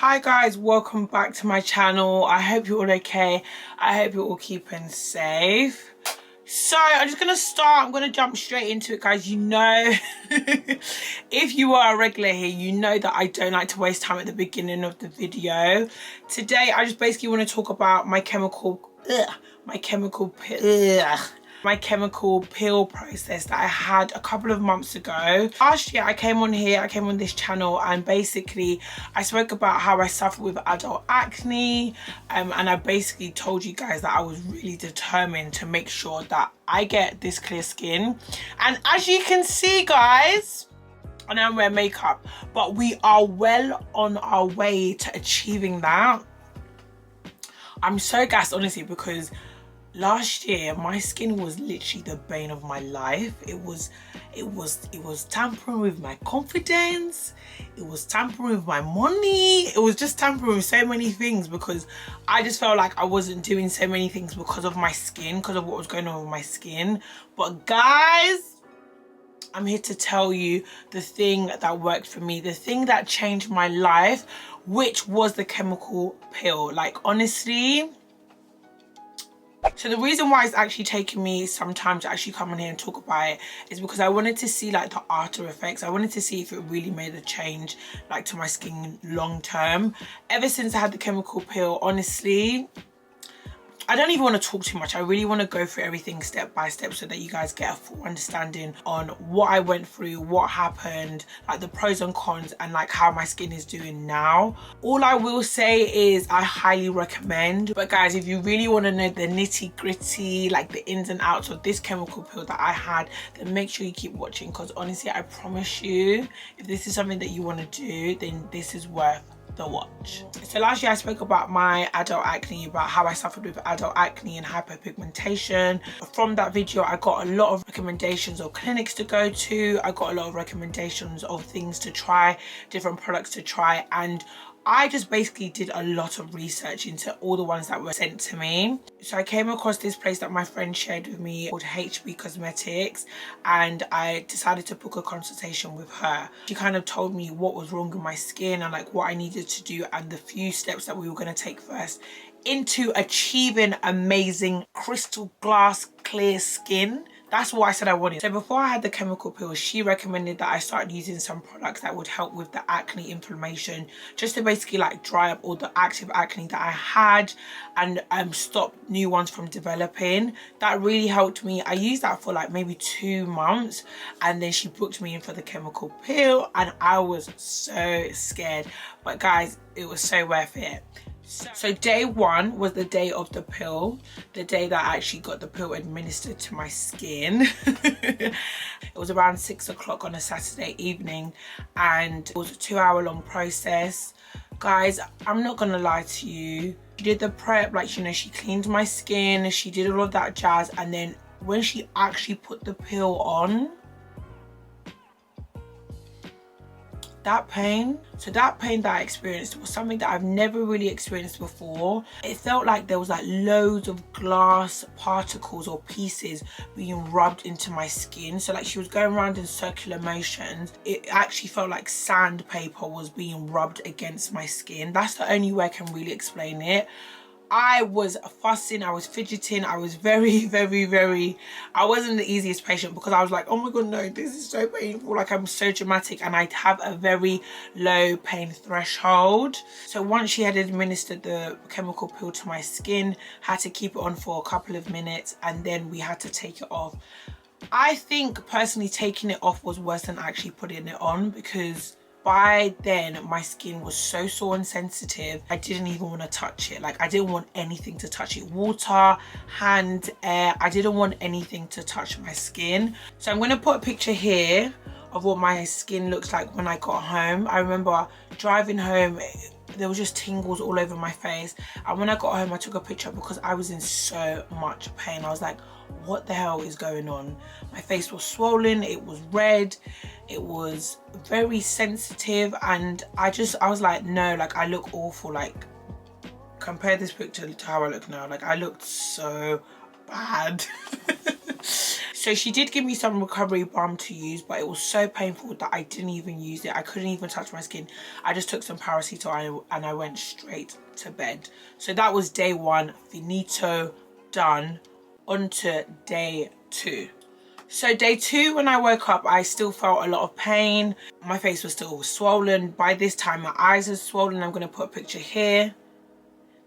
Hi guys, welcome back to my channel. I hope you're all okay. I hope you're all keeping safe. So I'm just gonna start. I'm gonna jump straight into it, guys. You know, if you are a regular here, you know that I don't like to waste time at the beginning of the video. Today I just basically want to talk about my chemical peel process that I had a couple of months ago. Last year I came on this channel, and basically I spoke about how I suffer with adult acne, and I basically told you guys that I was really determined to make sure that I get this clear skin. And as you can see, guys, I don't wear makeup, but we are well on our way to achieving that. I'm so gassed, honestly, because last year my skin was literally the bane of my life. It was tampering with my confidence, it was tampering with my money, it was just tampering with so many things, because I just felt like I wasn't doing so many things because of my skin, because of what was going on with my skin. But guys, I'm here to tell you the thing that worked for me, the thing that changed my life, which was the chemical peel. Like, honestly, so the reason why it's actually taken me some time to actually come on here and talk about it is because I wanted to see like the after effects. I wanted to see if it really made a change like to my skin long term. Ever since I had the chemical peel, honestly, I don't even want to talk too much. I really want to go through everything step by step so that you guys get a full understanding on what I went through, what happened, like the pros and cons, and like how my skin is doing now. All I will say is I highly recommend. But guys, if you really want to know the nitty gritty, like the ins and outs of this chemical peel that I had, then make sure you keep watching, because honestly, I promise you, if this is something that you want to do, then this is worth the watch. So last year I spoke about my adult acne, about how I suffered with adult acne and hyperpigmentation. From that video I got a lot of recommendations of clinics to go to, I got a lot of recommendations of things to try, different products to try, and I just basically did a lot of research into all the ones that were sent to me. So I came across this place that my friend shared with me called HB Cosmetics, and I decided to book a consultation with her. She kind of told me what was wrong with my skin and like what I needed to do, and the few steps that we were going to take first into achieving amazing crystal glass clear skin. That's what I said I wanted. So before I had the chemical peel, she recommended that I start using some products that would help with the acne inflammation, just to basically like dry up all the active acne that I had and stop new ones from developing. That really helped me. I used that for like maybe 2 months, and then she booked me in for the chemical peel, and I was so scared. But guys, it was so worth it. So day one was the day of the peel, the day that I actually got the peel administered to my skin. It was around 6 o'clock on a Saturday evening, and it was a 2-hour-long process. Guys, I'm not gonna lie to you. She did the prep, like, you know, she cleaned my skin, she did all of that jazz, and then when she actually put the peel on, that pain that I experienced was something that I've never really experienced before. It felt like there was like loads of glass particles or pieces being rubbed into my skin. So like she was going around in circular motions. It actually felt like sandpaper was being rubbed against my skin. That's the only way I can really explain it. I was fussing, I was fidgeting, I was very, I wasn't the easiest patient, because I was like, oh my god, no, this is so painful. Like, I'm so dramatic, and I have a very low pain threshold. So once she had administered the chemical peel to my skin, had to keep it on for a couple of minutes, and then we had to take it off. I think personally taking it off was worse than actually putting it on, because by then my skin was so sore and sensitive, I didn't even want to touch it. Like, I didn't want anything to touch it. Water, hand, air, I didn't want anything to touch my skin. So I'm going to put a picture here of what my skin looks like when I got home. I remember driving home, there was just tingles all over my face, and when I got home I took a picture because I was in so much pain. I was like, what the hell is going on? My face was swollen, it was red, it was very sensitive, and I was like, no, like, I look awful. Like, compare this picture to how I look now. Like, I looked so bad. So she did give me some recovery balm to use, but it was so painful that I didn't even use it. I couldn't even touch my skin. I just took some paracetamol and I went straight to bed. So that was day 1, finito, done. On to day 2. So day 2, when I woke up, I still felt a lot of pain. My face was still swollen. By this time, my eyes are swollen. I'm going to put a picture here.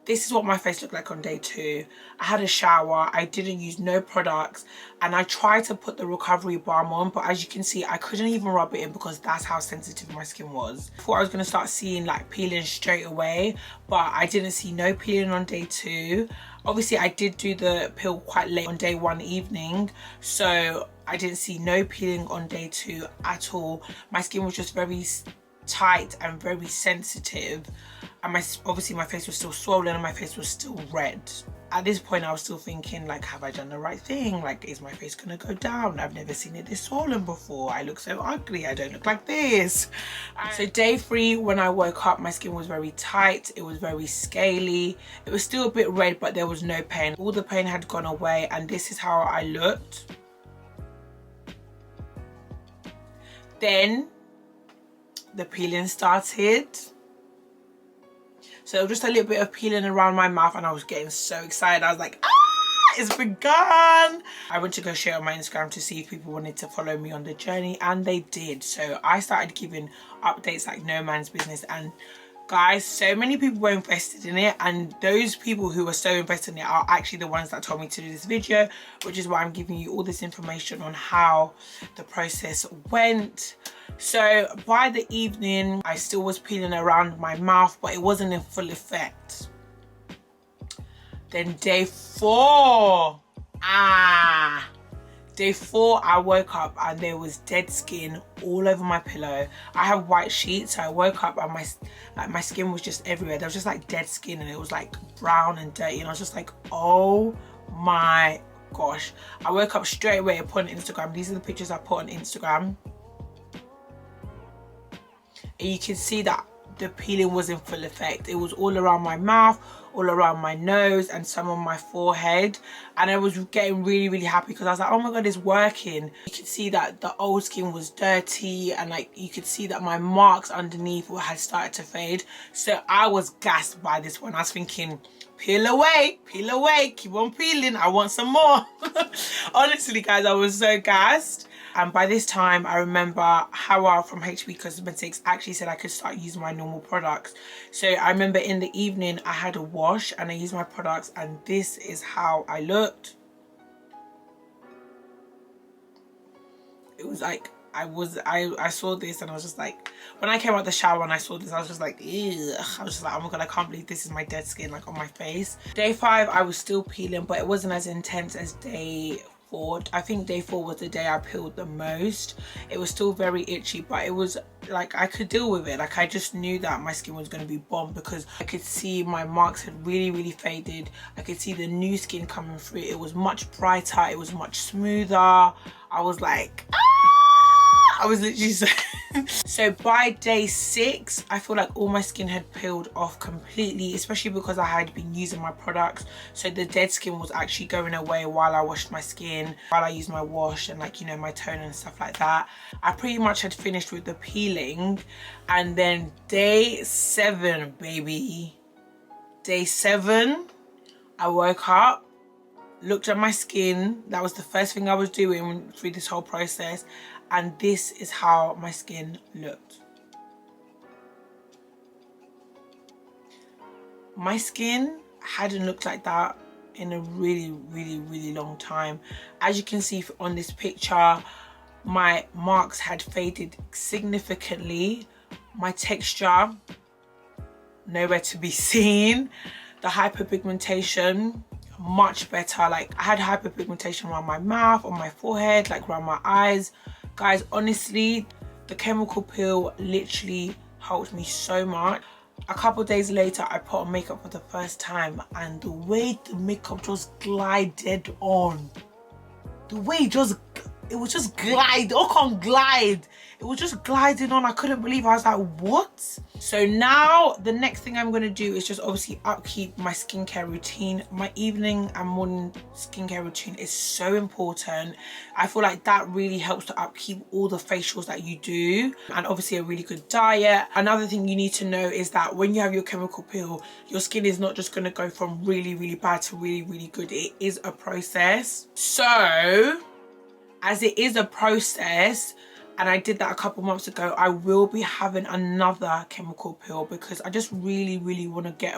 This is what my face looked like on day 2. I had a shower, I didn't use no products, and I tried to put the recovery balm on, but as you can see, I couldn't even rub it in because that's how sensitive my skin was. I thought I was going to start seeing like peeling straight away, but I didn't see no peeling on day 2. Obviously, I did do the peel quite late on day 1 evening, so I didn't see no peeling on day 2 at all. My skin was just very tight and very sensitive, and obviously my face was still swollen and my face was still red. At this point I was still thinking, like, have I done the right thing? Like, is my face gonna go down? I've never seen it this swollen before. I look so ugly. I don't look like this. So day 3, when I woke up, my skin was very tight. It was very scaly. It was still a bit red, but there was no pain. All the pain had gone away, and this is how I looked. Then the peeling started. So just a little bit of peeling around my mouth, and I was getting so excited. I was like, ah, it's begun. I went to go share on my Instagram to see if people wanted to follow me on the journey, and they did. So I started giving updates like no man's business, and guys, so many people were invested in it, and those people who were so invested in it are actually the ones that told me to do this video, which is why I'm giving you all this information on how the process went. So by the evening, I still was peeling around my mouth, but it wasn't in full effect. Then day 4, day 4, I woke up and there was dead skin all over my pillow. I have white sheets, so I woke up and my skin was just everywhere. There was just like dead skin, and it was like brown and dirty, and I was just like, oh my gosh. I woke up straight away, I put on Instagram. These are the pictures I put on Instagram. And you can see that the peeling was in full effect. It was all around my mouth, all around my nose, and some on my forehead. And I was getting really happy because I was like, oh my god, it's working. You could see that the old skin was dirty, and like you could see that my marks underneath had started to fade. So I was gassed by this one. I was thinking, peel away, keep on peeling, I want some more. Honestly guys, I was so gassed. And by this time, I remember Howard from HB Cosmetics actually said I could start using my normal products. So I remember in the evening, I had a wash and I used my products, and this is how I looked. It was like, I saw this and I was just like, when I came out the shower and I saw this, I was just like, ew. I was just like, oh my god, I can't believe this is my dead skin like on my face. Day 5, I was still peeling, but it wasn't as intense as day 4. I think day 4 was the day I peeled the most. It was still very itchy, but it was like I could deal with it. Like I just knew that my skin was going to be bomb because I could see my marks had really faded. I could see the new skin coming through. It was much brighter, it was much smoother. I was like, ah! I was literally so by day 6, I feel like all my skin had peeled off completely, especially because I had been using my products. So the dead skin was actually going away while I washed my skin, while I used my wash and like, you know, my toner and stuff like that. I pretty much had finished with the peeling. And then day 7, baby. Day 7, I woke up, looked at my skin. That was the first thing I was doing through this whole process. And this is how my skin looked. My skin hadn't looked like that in a really long time. As you can see on this picture, my marks had faded significantly. My texture, nowhere to be seen. The hyperpigmentation, much better. Like I had hyperpigmentation around my mouth, on my forehead, like around my eyes. Guys, honestly, the chemical peel literally helped me so much. A couple days later, I put on makeup for the first time, and the way the makeup just glided on, the way it was just glide, it it was just gliding on. I couldn't believe it. I was like, what? So now the next thing I'm going to do is just obviously upkeep my skincare routine. My evening and morning skincare routine is so important. I feel like that really helps to upkeep all the facials that you do, and obviously a really good diet. Another thing you need to know is that when you have your chemical peel, your skin is not just going to go from really, really bad to really, really good. It is a process. So as it is a process, and I did that a couple months ago, I will be having another chemical peel because I just really, really want to get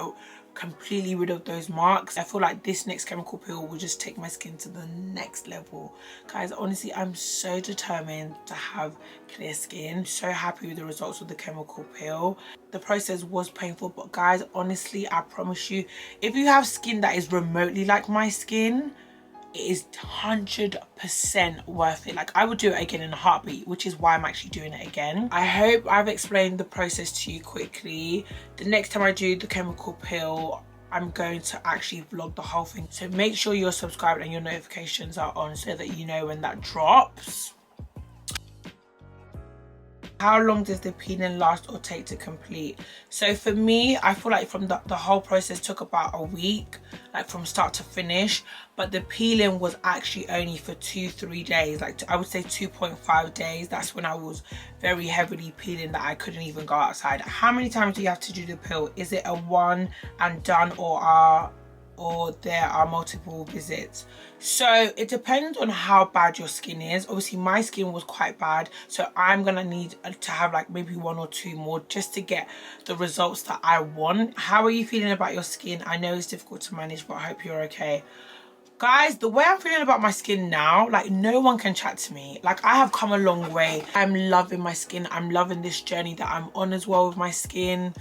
completely rid of those marks. I feel like this next chemical peel will just take my skin to the next level. Guys, honestly, I'm so determined to have clear skin. So happy with the results of the chemical peel. The process was painful, but guys, honestly, I promise you, if you have skin that is remotely like my skin, it is 100% worth it. Like, I would do it again in a heartbeat, which is why I'm actually doing it again. I hope I've explained the process to you quickly. The next time I do the chemical peel, I'm going to actually vlog the whole thing. So make sure you're subscribed and your notifications are on so that you know when that drops. How long does the peeling last or take to complete? So for me, I feel like from the whole process took about a week, like from start to finish, but the peeling was actually only for 2-3 days. Like, I would say 2.5 days. That's when I was very heavily peeling that I couldn't even go outside. How many times do you have to do the peel? Is it a one and done, or there are multiple visits? So it depends on how bad your skin is. Obviously my skin was quite bad, so I'm gonna need to have like maybe 1 or 2 more just to get the results that I want. How are you feeling about your skin? I know it's difficult to manage, but I hope you're okay. Guys, the way I'm feeling about my skin now, like, no one can chat to me. Like, I have come a long way. I'm loving my skin. I'm loving this journey that I'm on as well with my skin.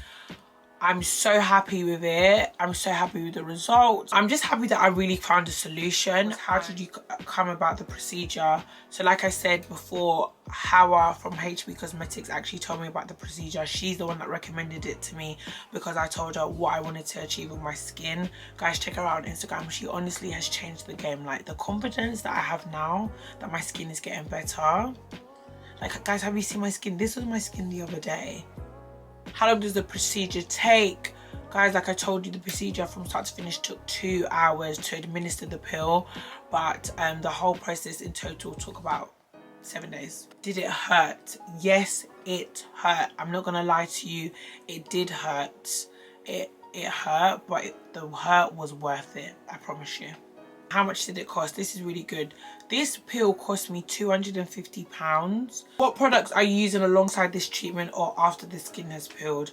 I'm so happy with it. I'm so happy with the results. I'm just happy that I really found a solution. How did you come about the procedure? So like I said before, Hawa from HB Cosmetics actually told me about the procedure. She's the one that recommended it to me because I told her what I wanted to achieve with my skin. Guys, check her out on Instagram. She honestly has changed the game. Like, the confidence that I have now that my skin is getting better. Like, guys, have you seen my skin? This was my skin the other day. How long does the procedure take? Guys, like I told you, the procedure from start to finish took 2 hours to administer the pill, but the whole process in total took about 7 days. Did it hurt? Yes, it hurt. I'm not gonna lie to you, it did hurt. It hurt, but the hurt was worth it, I promise you. How much did it cost? This is really good. This pill cost me £250. What products are you using alongside this treatment or after the skin has peeled?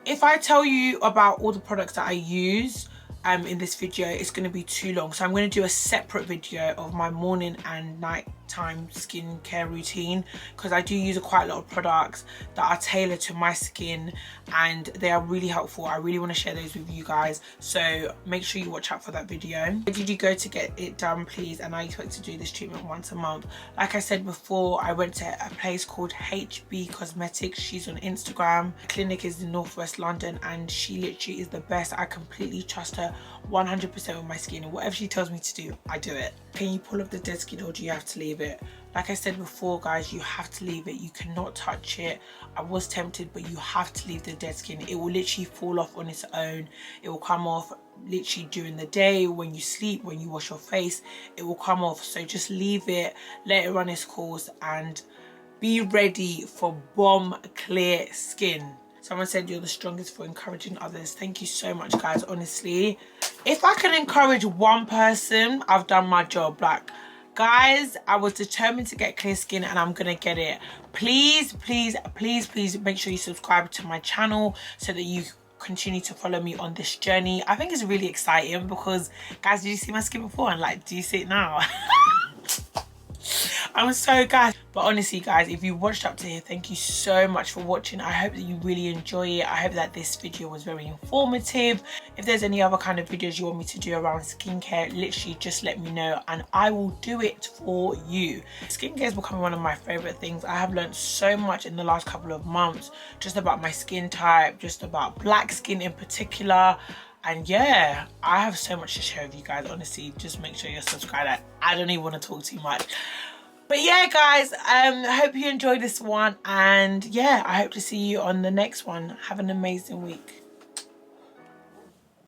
If I tell you about all the products that I use in this video, it's going to be too long. So I'm going to do a separate video of my morning and nighttime skincare routine, because I do use quite a lot of products that are tailored to my skin and they are really helpful. I really want to share those with you guys, so make sure you watch out for that video. Where did you go to get it done, please? And I expect to do this treatment once a month. Like I said before, I went to a place called HB Cosmetics. She's on Instagram. The clinic is in Northwest London and she literally is the best. I completely trust her 100% with my skin, and whatever she tells me to do, I do it. Can you pull up the dead skin or do you have to leave it? Like I said before, guys, you have to leave it. You cannot touch it. I was tempted, but you have to leave the dead skin. It will literally fall off on its own. It will come off literally during the day, when you sleep, when you wash your face, it will come off. So just leave it, let it run its course, and be ready for bomb clear skin. Someone said you're the strongest for encouraging others. Thank you so much, guys. Honestly, if I can encourage one person, I've done my job. Like, guys, I was determined to get clear skin and I'm gonna get it. Please, please, please, please make sure you subscribe to my channel so that you continue to follow me on this journey. I think it's really exciting because, guys, did you see my skin before? And like, do you see it now? I'm so gassed. But honestly, guys, if you watched up to here, thank you so much for watching. I hope that you really enjoy it. I hope that this video was very informative. If there's any other kind of videos you want me to do around skincare, literally just let me know and I will do it for you. Skincare is becoming one of my favorite things. I have learned so much in the last couple of months, just about my skin type, just about black skin in particular. And yeah, I have so much to share with you guys. Honestly, just make sure you're subscribed. I don't even want to talk too much. But yeah, guys, I hope you enjoyed this one, and yeah, I hope to see you on the next one. Have an amazing week.